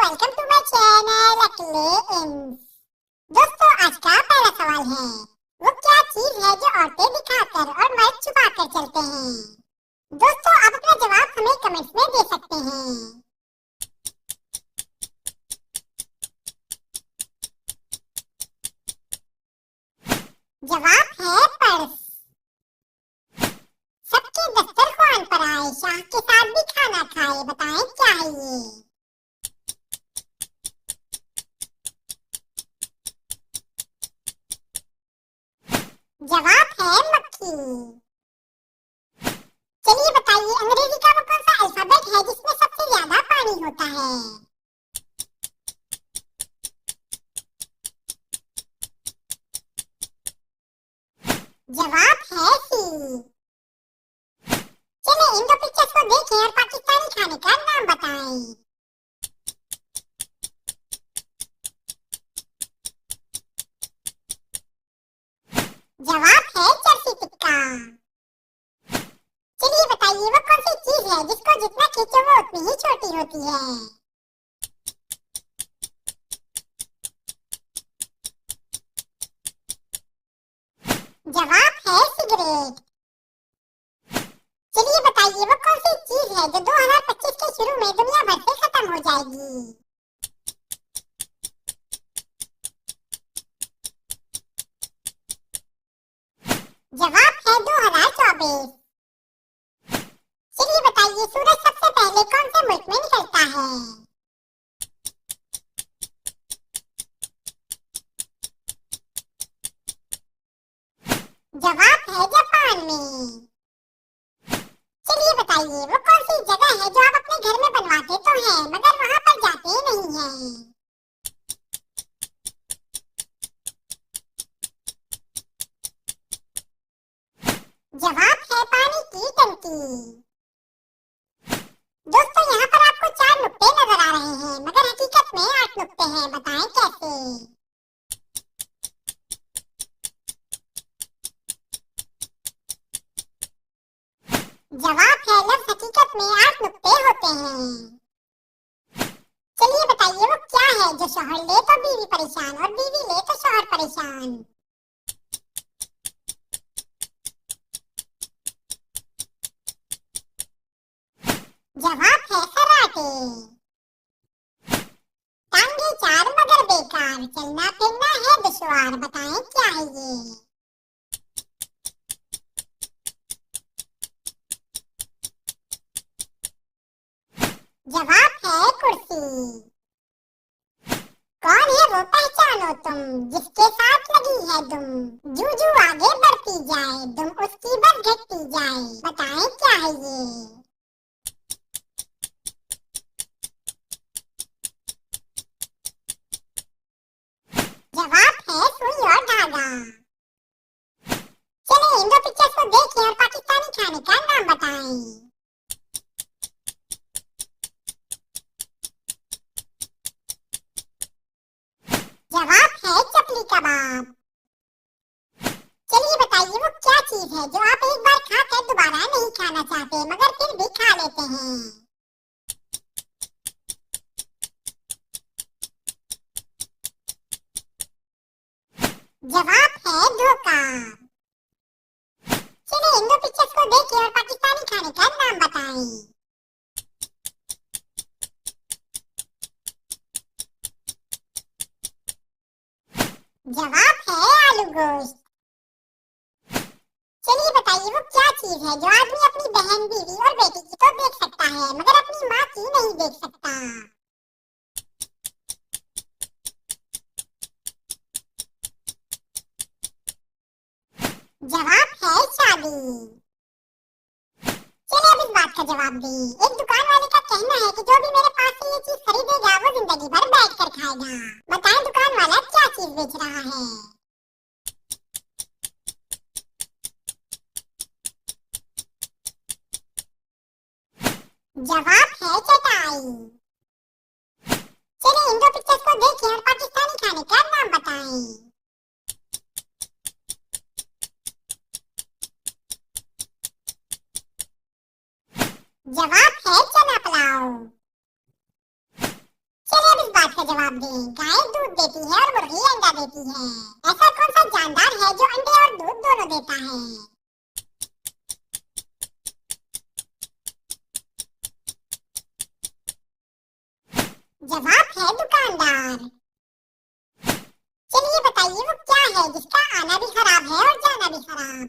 Welcome to my channel अकेले इंस। दोस्तों, आज का पहला सवाल है, वो क्या चीज है जो औरतें दिखाकर और मर्द छुपाकर चलते हैं। दोस्तों, आप अपना जवाब हमें कमेंट्स में दे सकते हैं। जवाब है पर्स। सबके दस्तरख्वान पर आए, शाह के साथ भी खाना खाए, बताएं क्या है ये। जवाब है मक्खी। चलिए बताइए, अंग्रेजी का वो कौन सा अल्फाबेट है जिसमें सबसे ज्यादा पानी होता है। जवाब है सी। चलिए इन दो पिक्चर्स को देखें और पाकिस्तानी खाने का नाम बताएं। जवाब है चरसी टिक्का। चलिए बताइए, वो कौन सी चीज है जिसको जितना खींचो वो उतनी ही छोटी होती है। जवाब है सिगरेट। चलिए बताइए, वो कौन सी चीज है जो 2025 के शुरू में दुनिया भर से खत्म हो जाएगी। जवाब है 2024। चलिए बताइए, सूरज सबसे पहले कौन से मुल्क में निकलता है। जवाब है जापान में। चलिए बताइए, वो कौन सी जगह है जो आप अपने घर में बनवाते तो हैं मगर वहां पर जाते नहीं हैं। जवाब है पानी की टंकी। दोस्तों, यहाँ पर आपको 4 नुक्ते नजर आ रहे हैं मगर हकीकत में 8 नुक्ते हैं, बताएं कैसे। जवाब है लफ्ज हकीकत में 8 नुक्ते होते हैं। चलिए बताइए, वो क्या है जो शौहर ले तो बीवी परेशान और बीवी ले तो शौहर परेशान। जवाब है खर्राटे। टांगे 4 मगर बेकार, चलना फिरना है दुश्वार, बताएं क्या है ये। जवाब है कुर्सी। कौन है वो पहचानो तुम, जिसके साथ लगी है दुम, जू जू आगे बढ़ती जाए, दुम उसकी बस घटती जाए, बताएं क्या है ये। जवाब है सुई और धागा। चलिए इन दो पिक्चर्स को देखें और पाकिस्तानी खाने का नाम बताएं। जवाब है चपली कबाब। चलिए बताइए, वो क्या चीज है जो आप एक बार खाकर दोबारा नहीं खाना चाहते मगर फिर भी खा लेते हैं। जवाब है धोखा। चलिए इन दो पिक्चर्स को देखें और पाकिस्तानी खाने का नाम बताएं। जवाब है आलू गोश्त। चलिए बताइए, वो क्या चीज है जो आदमी अपनी बहन, बीवी और बेटी की तो देख सकता है मगर अपनी माँ की नहीं देख सकता। जवाब है शादी। चलिए अब इस बात का जवाब दी। एक दुकान वाले का कहना है कि जो भी मेरे पास से ये चीज खरीदेगा वो जिंदगी भर बैठ कर खाएगा, बताएं दुकान वाला क्या चीज बेच रहा है। जवाब है चटाई। चलिए इन दो पिक्चर्स को देखें और पाकिस्तानी खाने का नाम बताएं। जवाब है चना पुलाव। चलिए अब का जवाब दें। गाय दूध देती है और मुर्गी अंडा देती है। ऐसा कौन सा जानदार है जो अंडे और दूध दोनों देता है? जवाब है दुकानदार। चलिए बताइए वो क्या है जिसका आना भी खराब है और जाना भी खराब?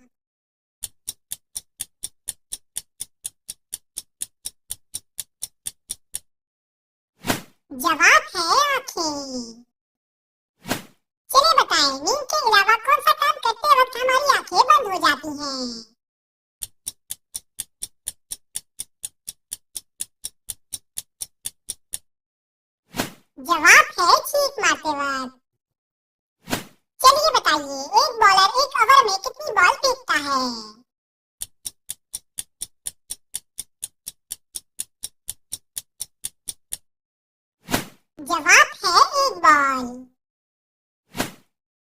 जवाब है आँखें। चलिए बताएं नींद के अलावा कौन सा काम करते वक्त हमारी आँखें बंद हो जाती हैं? जवाब है छींक मारते वक्त। चलिए बताइए एक बॉलर एक ओवर में कितनी बॉल फेंकता है? जवाब है एक बॉल।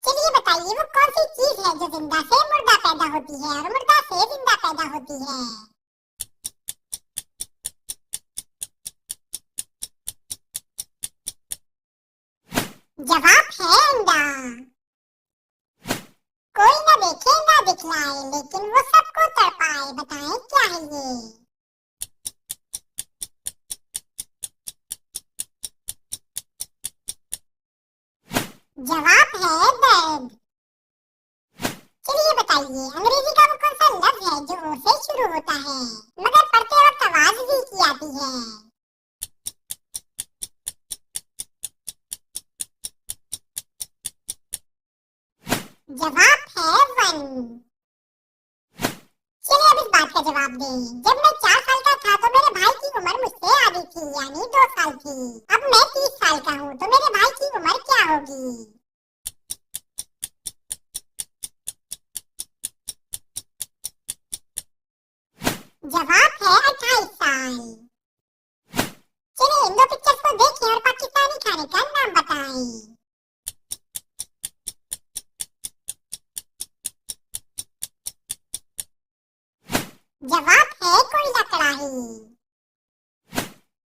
चलिए बताइए वो कौन सी चीज है जो जिंदा से मुर्दा पैदा होती है और मुर्दा से जिंदा पैदा होती है? जवाब है अंडा। कोई ना देखे ना दिखलाए लेकिन वो सबको तड़पाए, बताएं क्या है ये? जवाब है दर्द। चलिए बताइए अंग्रेजी का वो कौन सा लफ्ज है जो ओ से शुरू होता है मगर पढ़ते वक्त आवाज भी की आती है? जवाब है वन। चलिए अब इस बात का जवाब दें। जब मैं 4 साल का था तो मेरे भाई की उम्र मुझसे आधी थी यानी 2 साल थी। अब मैं 30 साल का हूँ तो मेरे भाई की उम्र क्या होगी? जवाब है 28 साल। चलिए इन दो पिक्चर्स को देखें और पाकिस्तानी खाने का नाम बताएं। जवाब है कोयला कढ़ाई।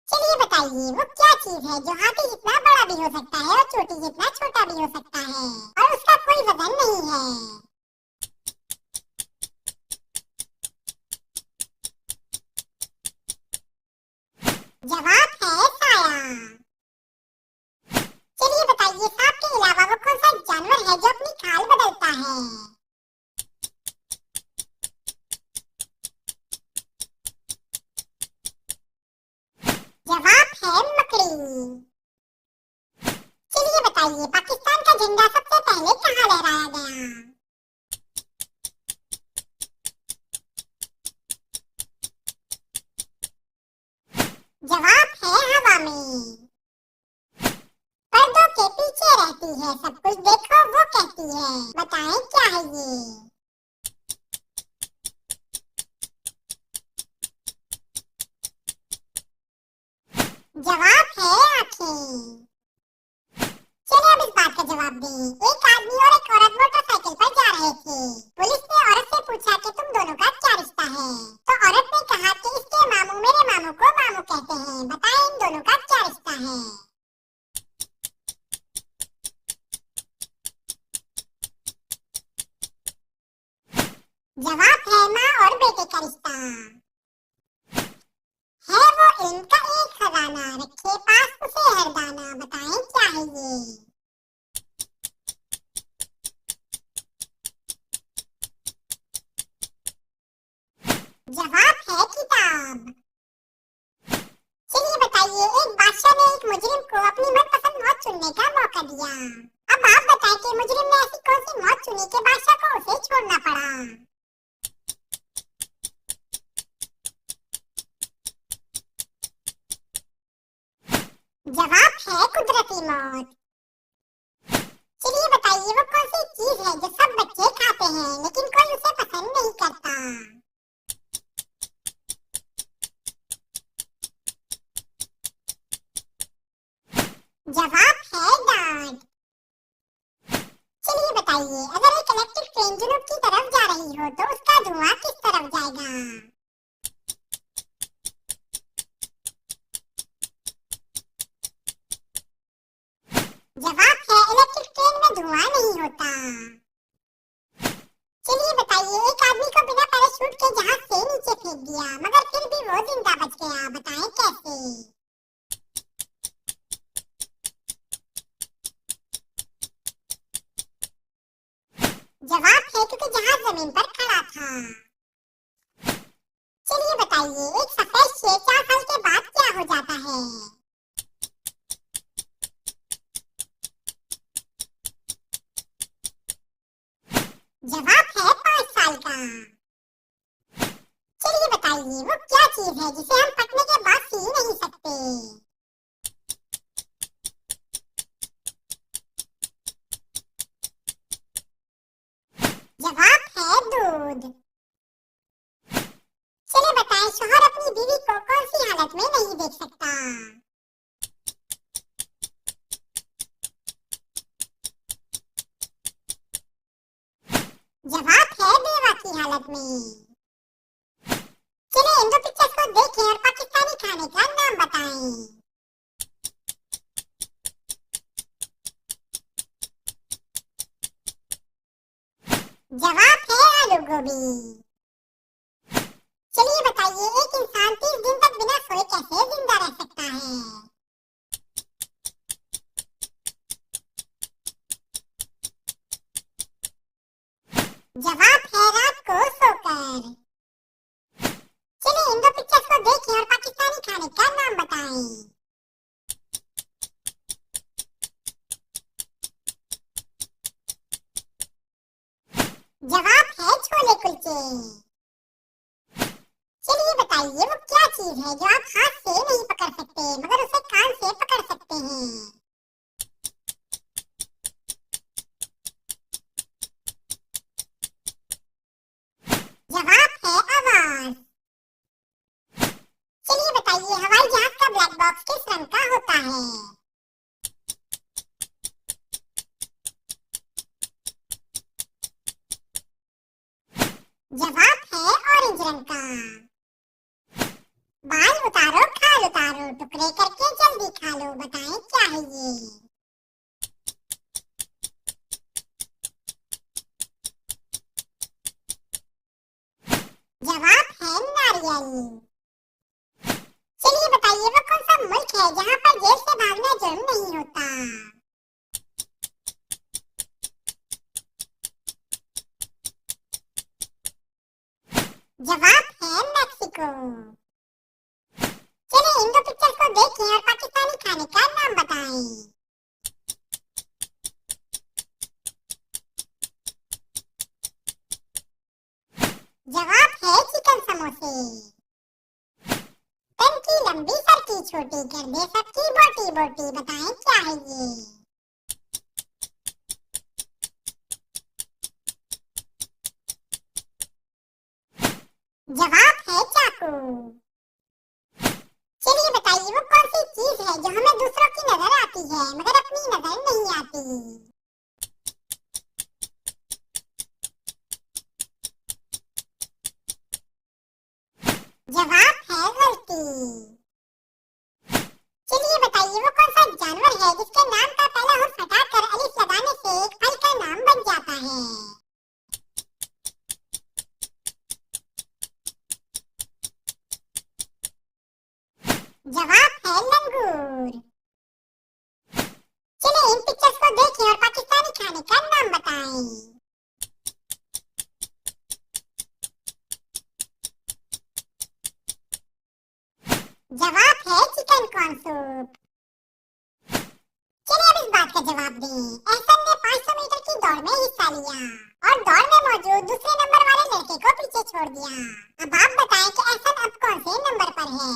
चलिए बताइए वो क्या चीज है जो हाथी जितना बड़ा भी हो सकता है और चोटी जितना छोटा भी हो सकता है और उसका कोई वजन नहीं है? जवाब है साया। चलिए बताइए सांप के अलावा वो कौन सा जानवर है जो अपनी खाल बदलता है? जवाब है मकड़ी। चलिए बताइए पाकिस्तान का झंडा सबसे पहले कहाँ लहराया गया? जवाब है हवा में। पर्दों के पीछे रहती है सब कुछ देखो वो कहती है, बताएं क्या है ये? जवाब है आँखें। चलिए अब इस बात का जवाब दें। एक आदमी और एक औरत मोटरसाइकिल पर जा रहे थे। पुलिस ने औरत से पूछा कि तुम दोनों का क्या रिश्ता है? तो औरत ने कहा कि इसके मामू मेरे मामू को मामू कहते हैं, बताएं इन दोनों का क्या रिश्ता है? जवाब है माँ और बेटे का रिश्ता। है वो इल्म का एक खजाना रखे पास उसे हर दाना, बताएं क्या है ये? जवाब है किताब। चलिए बताइए एक बादशाह ने एक मुजरिम को अपनी मनपसंद मौत चुनने का मौका दिया। अब आप बताएं कि मुजरिम ने ऐसी कौन सी मौत चुनी कि बादशाह को उसे छोड़ना पड़ा? जवाब है कुदरती मौत। चलिए बताइए वो कौन सी चीज है जो सब बच्चे खाते हैं लेकिन कोई उसे पसंद नहीं करता? जवाब है डांट। चलिए बताइए अगर एक इलेक्ट्रिक ट्रेन जुनूब की तरफ जा रही हो तो उसका धुआं किस तरफ जाएगा? जवाब है इलेक्ट्रिक ट्रेन में धुआं नहीं होता। चलिए बताइए, एक आदमी को बिना पैराशूट के जहाज से नीचे फेंक दिया मगर फिर भी वो जिंदा बच गया, बताएं कैसे? जवाब है क्योंकि जहाज जमीन पर खड़ा था। चलिए बताइए, एक सफेद शेर 4 साल के बाद क्या हो जाता है? जवाब है 5 साल का। चलिए बताइए, वो क्या चीज है जिसे हम फटने के बाद सी नहीं सकते? जवाब है दूध। चलिए बताएं, शौहर अपनी बीवी को कौन सी हालत में नहीं देख सकता? जवाब है बेवा की हालत में। चलिए इन दो पिक्चर्स को देखें और पाकिस्तानी खाने का नाम बताएं। जवाब है आलू गोभी। चलिए बताइए, एक इंसान 30 दिन तक बिना सोए कैसे जिंदा रह सकता है? जवाब है रात को सोकर। चलिए इन दो पिक्चर्स को देखें और पाकिस्तानी खाने का नाम बताएं। जवाब है छोले कुलचे। चलिए बताइए, वो क्या चीज है जो आप हाथ से नहीं पकड़ सकते मगर उसे कान से पकड़ सकते हैं? जवाब है आवाज। चलिए बताइए, हवाई जहाज का ब्लैक बॉक्स किस रंग का होता है? जवाब है ऑरेंज रंग का। बाल उतारो खाल उतारो, टुकड़े करके जल्दी खा लो, बताएं क्या है ये? जवाब है नारियल। चलिए बताइए, वो कौन सा मुल्क है जहाँ पर जेल से भागना जुर्म नहीं होता? जवाब है मैक्सिको। चलिए इन दो पिक्चर्स को देखें और पाकिस्तानी खाने का नाम बताएं। जवाब है चिकन समोसे। तन की लंबी सर की छोटी, कर दे सबकी बोटी बोटी, बताएं क्या है ये? जवाब है चाकू। चलिए बताइए, वो कौन सी चीज है जो हमें दूसरों की नजर आती है मगर अपनी नजर नहीं आती? जवाब है गलती। चलिए बताइए, वो कौन सा जानवर है जिसके नाम का पहला हर्फ हटाकर अलिफ लगाने से एक फल का नाम बन जाता है? जवाब है लंगूर। चलिए इन पिक्चर्स को देखें और पाकिस्तानी खाने का नाम बताएं। जवाब है चिकन कॉर्न सूप। चलिए अब इस बात का जवाब दें। एहसन ने 500 मीटर की दौड़ में हिस्सा लिया और दौड़ में मौजूद दूसरे नंबर वाले लड़के को पीछे छोड़ दिया। अब आप बताएं कि एहसन अब कौन से नंबर पर है?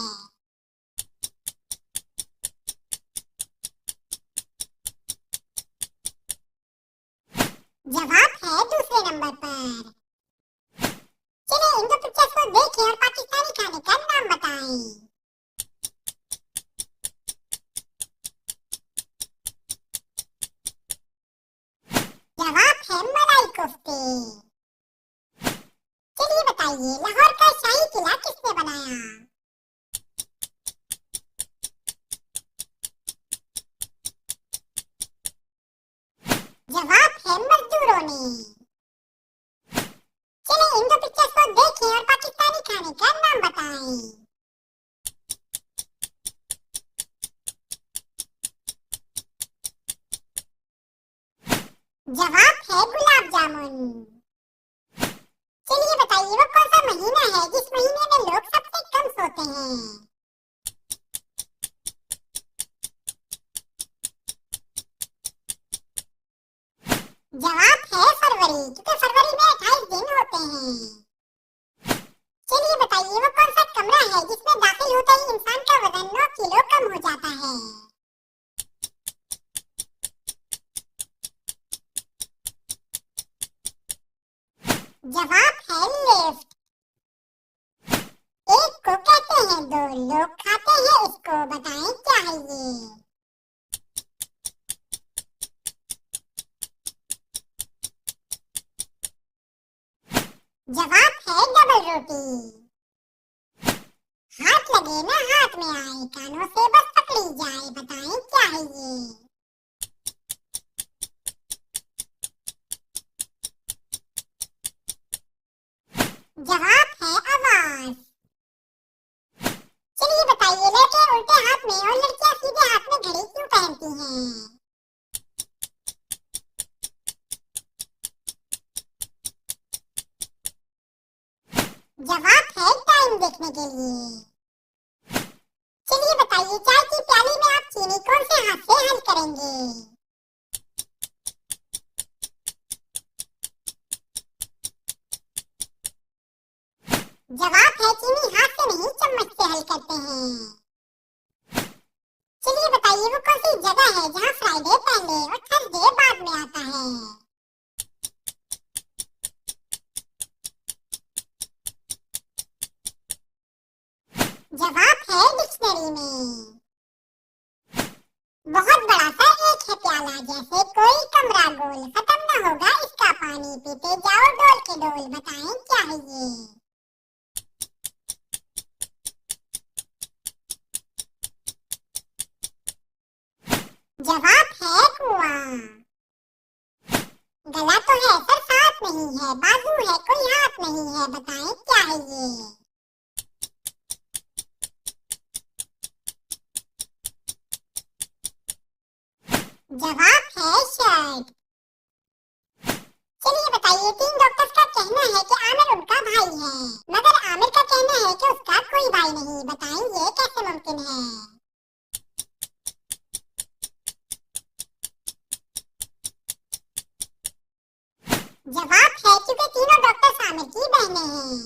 जवाब है दूसरे नंबर पर। चलिए इन दो पिक्चर्स को देखें और पाकिस्तानी खाने का नाम बताएं। जवाब है मलाई कोफ्ते। चलिए बताइए, लाहौर का शाही किला किसने बनाया? चलिए इन दो पिक्चर्स को देखें और पाकिस्तानी खाने का नाम बताएं। जवाब है गुलाब जामुन। चलिए बताइए वो कौन सा महीना है जिस महीने में लोग सबसे कम सोते हैं। जवाब है फरवरी, क्योंकि फरवरी में 28 दिन होते हैं। चलिए बताइए वो कौन सा कमरा है जिसमें दाखिल होते ही इंसान का वजन 9 किलो कम हो जाता है। जवाब है लिफ्ट। एक को कहते हैं दो, लोग खाते हैं इसको, बताएं क्या है ये। जवाब है डबल रोटी। हाथ लगे ना हाथ में आए, कानों से बस पकड़ी जाए, बताएं क्या है ये। जवाब है आवाज। चलिए बताइए लड़के उल्टे हाथ में और लड़कियां सीधे हाथ में घड़ी क्यों पहनती हैं। जवाब है टाइम देखने के लिए। चलिए बताइए चाय की प्याली में आप चीनी कौन से हाथ से हल करेंगे। जवाब है चीनी हाथ से नहीं चम्मच से हल करते हैं। चलिए बताइए वो कौन सी जगह है जहाँ फ्राइडे पहले और थर्सडे बाद में आता है। जवाब है डिक्शनरी में। बहुत बड़ा सा एक है प्याला, जैसे कोई कमरा गोल, खत्म न होगा इसका पानी, पीते जाओ डोल के डोल, बताएं क्या है ये। जवाब है कुआं। गला तो है सर साथ नहीं है, बाजू है कोई हाथ नहीं है, बताएं क्या है ये। जवाब है शर्ट। चलिए बताइए 3 डॉक्टर्स का कहना है कि आमिर उनका भाई है, मगर आमिर का कहना है कि उसका कोई भाई नहीं, बताएं ये कैसे मुमकिन है। जवाब है क्योंकि तीनों डॉक्टर आमिर की बहनें हैं।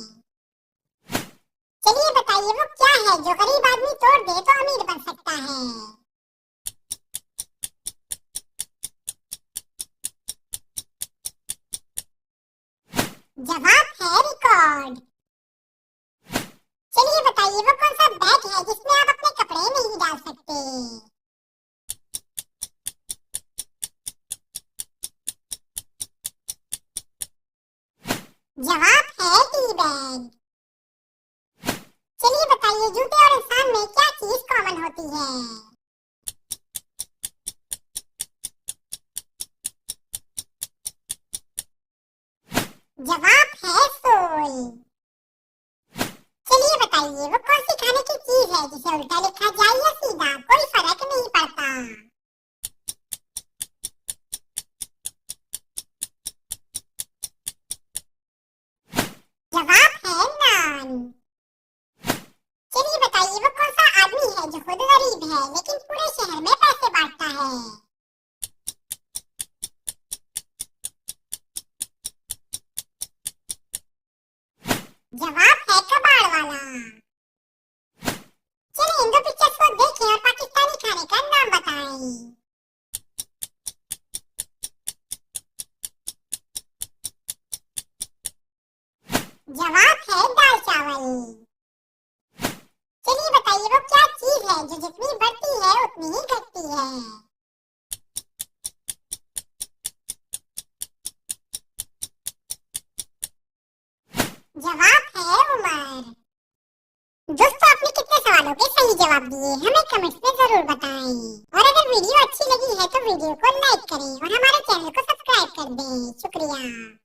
चलिए बताइए वो क्या है जो गरीब आदमी तोड़ दे तो अमीर बन सकता है। जवाब है रिकॉर्ड। चलिए बताइए वो कौन सा बैग है जिसमें आप अपने कपड़े नहीं डाल सकते। जवाब है टी बैग। चलिए बताइए जूते और इंसान में क्या चीज कॉमन होती है। जवाब है सोल। चलिए बताइए वो कौन सी खाने की चीज है जिसे उल्टा लिखा जाए या सीधा कोई फर्क नहीं पड़ता। जवाब है नान। चलिए बताइए वो कौन सा आदमी है जो खुद गरीब है लेकिन पूरे शहर में पैसे बांटता है। जवाब है कबाड़ वाला। चलिए इन दो पिक्चर्स को देखें और पाकिस्तानी खाने का नाम बताएं। जवाब है दाल चावल। चलिए बताइए वो क्या चीज है जो जितनी बढ़ती है उतनी ही घटती है। जवाब है उम्र। दोस्तों आपने कितने सवालों के सही जवाब दिए हमें कमेंट्स में जरूर बताएं। और अगर वीडियो अच्छी लगी है तो वीडियो को लाइक करें और हमारे चैनल को सब्सक्राइब करें। कर दें। शुक्रिया।